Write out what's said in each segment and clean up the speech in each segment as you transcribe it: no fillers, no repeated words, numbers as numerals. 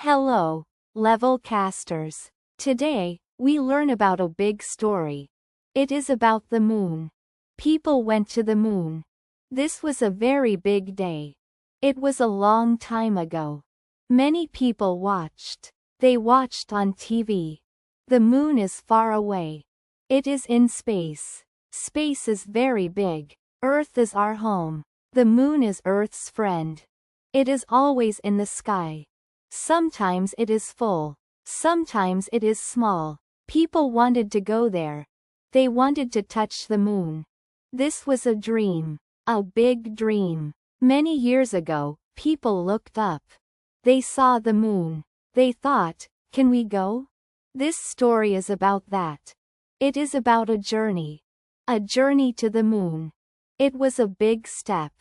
Hello, level casters. Today, we learn about a big story. It is about the moon. People went to the moon. This was a very big day. It was a long time ago. Many people watched. They watched on TV. The moon is far away. It is in space. Space is very big. Earth is our home. The moon is Earth's friend. It is always in the sky. Sometimes it is full. Sometimes it is small. People wanted to go there. They wanted to touch the moon. This was a dream. A big dream. Many years ago, people looked up. They saw the moon. They thought, can we go? This story is about that. It is about a journey. A journey to the moon. It was a big step.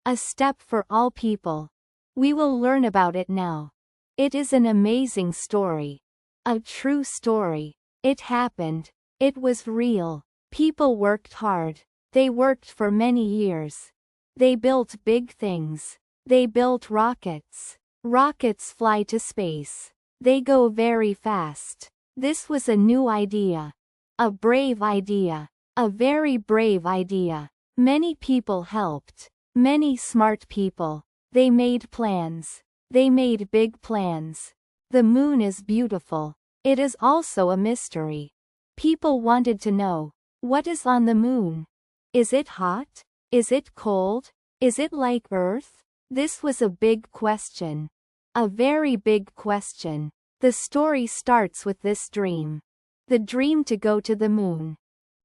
A step for all people. We will learn about it now. It is an amazing story. A true story. It happened. It was real. People worked hard. They worked for many years. They built big things. They built rockets. Rockets fly to space. They go very fast. This was a new idea. A brave idea. A very brave idea. Many people helped. Many smart people. They made plans. They made big plans. The moon is beautiful. It is also a mystery. People wanted to know, what is on the moon? Is it hot? Is it cold? Is it like Earth? This was a big question. A very big question. The story starts with this dream. The dream to go to the moon.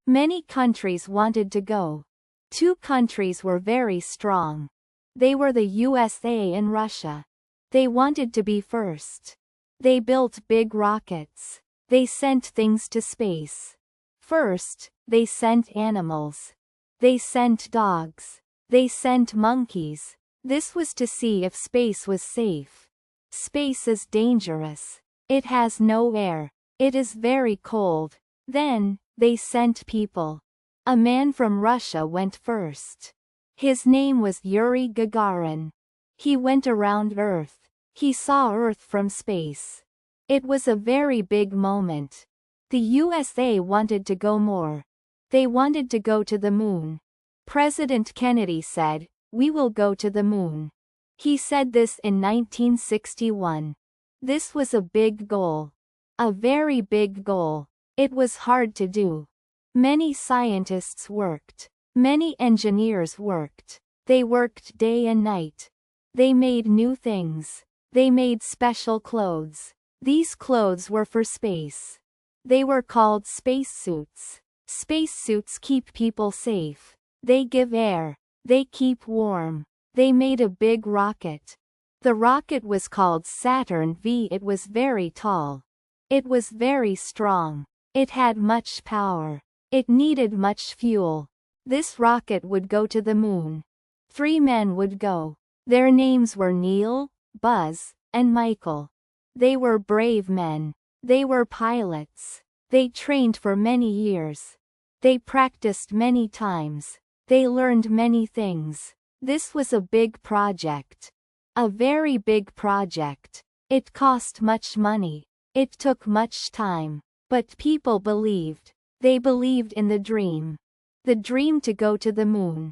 Many countries wanted to go. Two countries were very strong. They were the USA and Russia. They wanted to be first. They built big rockets. They sent things to space. First, they sent animals. They sent dogs. They sent monkeys. This was to see if space was safe. Space is dangerous. It has no air. It is very cold. Then, they sent people. A man from Russia went first. His name was Yuri Gagarin. He went around Earth. He saw Earth from space. It was a very big moment. The USA wanted to go more. They wanted to go to the moon. President Kennedy said, "We will go to the moon." He said this in 1961. This was a big goal. A very big goal. It was hard to do. Many scientists worked. Many engineers worked. They worked day and night. They made new things. They made special clothes. These clothes were for space. They were called spacesuits. Spacesuits keep people safe. They give air. They keep warm. They made a big rocket. The rocket was called Saturn V. It was very tall. It was very strong. It had much power. It needed much fuel. This rocket would go to the moon. 3 men would go. Their names were Neil, Buzz, and Michael. They were brave men. They were pilots. They trained for many years. They practiced many times. They learned many things. This was a big project. A very big project. It cost much money. It took much time. But people believed. They believed in the dream. The dream to go to the moon.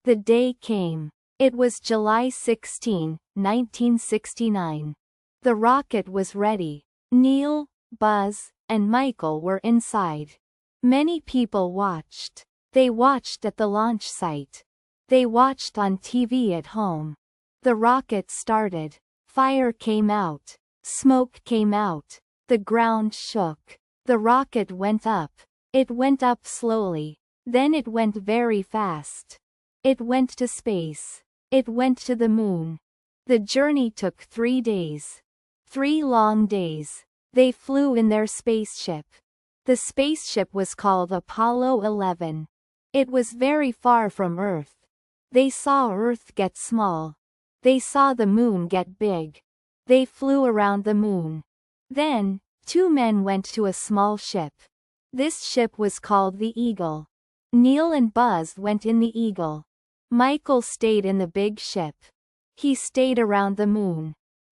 The day came. It was July 16, 1969. The rocket was ready. Neil, Buzz, and Michael were inside. Many people watched. They watched at the launch site. They watched on TV at home. The rocket started. Fire came out. Smoke came out. The ground shook. The rocket went up. It went up slowly. Then it went very fast. It went to space. It went to the moon. The journey took 3 days. 3 long days. They flew in their spaceship. The spaceship was called Apollo 11. It was very far from Earth. They saw Earth get small. They saw the moon get big. They flew around the moon. Then, 2 men went to a small ship. This ship was called the Eagle. Neil and Buzz went in the Eagle. Michael stayed in the big ship. He stayed around the moon.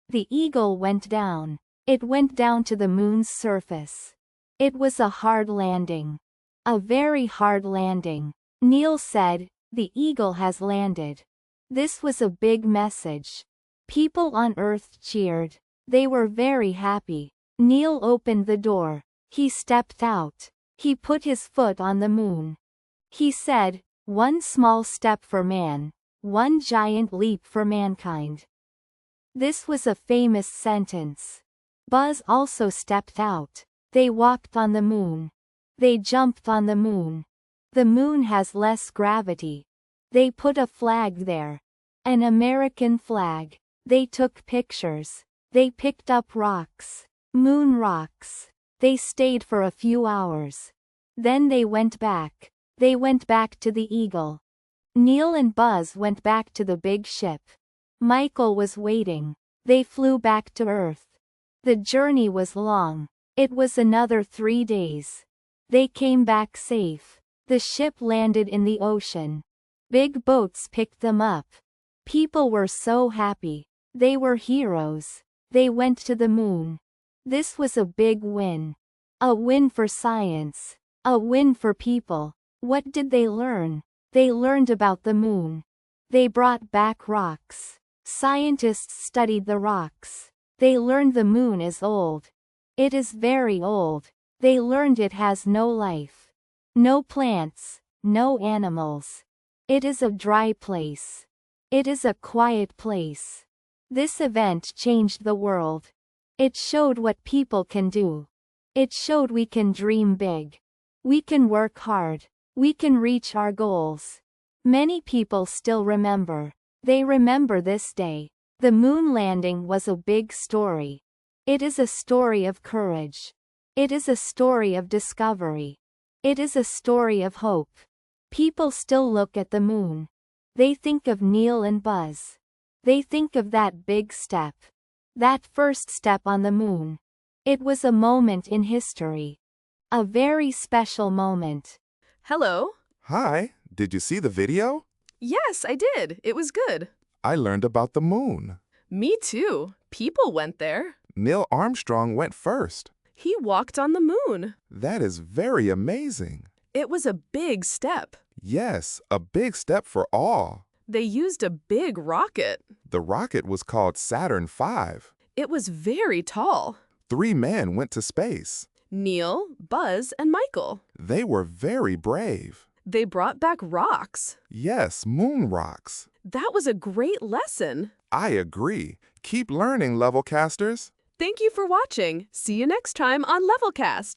The eagle went down. It went down to the moon's surface. It was a hard landing. A very hard landing. Neil said, "The eagle has landed." This was a big message. People on Earth cheered. They were very happy. Neil opened the door. He stepped out. He put his foot on the moon. He said, "One small step for man, one giant leap for mankind." This was a famous sentence. Buzz also stepped out. They walked on the moon. They jumped on the moon. The moon has less gravity. They put a flag there. An American flag. They took pictures. They picked up rocks. Moon rocks. They stayed for a few hours. Then they went back. They went back to the eagle. Neil and Buzz went back to the big ship. Michael was waiting. They flew back to Earth. The journey was long. It was another 3 days. They came back safe. The ship landed in the ocean. Big boats picked them up. People were so happy. They were heroes. They went to the moon. This was a big win. A win for science. A win for people. What did they learn? They learned about the moon. They brought back rocks. Scientists studied the rocks. They learned the moon is old. It is very old. They learned it has no life. No plants, no animals. It is a dry place. It is a quiet place. This event changed the world. It showed what people can do. It showed we can dream big. We can work hard. We can reach our goals. Many people still remember. They remember this day. The moon landing was a big story. It is a story of courage. It is a story of discovery. It is a story of hope. People still look at the moon. They think of Neil and Buzz. They think of that big step. That first step on the moon. It was a moment in history. A very special moment. Hello. Hi, did you see the video? Yes, I did. It was good. I learned about the moon. Me too. People went there. Neil Armstrong went first. He walked on the moon. That is very amazing. It was a big step. Yes, a big step for all. They used a big rocket. The rocket was called Saturn V. It was very tall. 3 men went to space. Neil, Buzz, and Michael. They were very brave. They brought back rocks. Yes, moon rocks. That was a great lesson. I agree. Keep learning, Levelcasters. Thank you for watching. See you next time on Levelcast.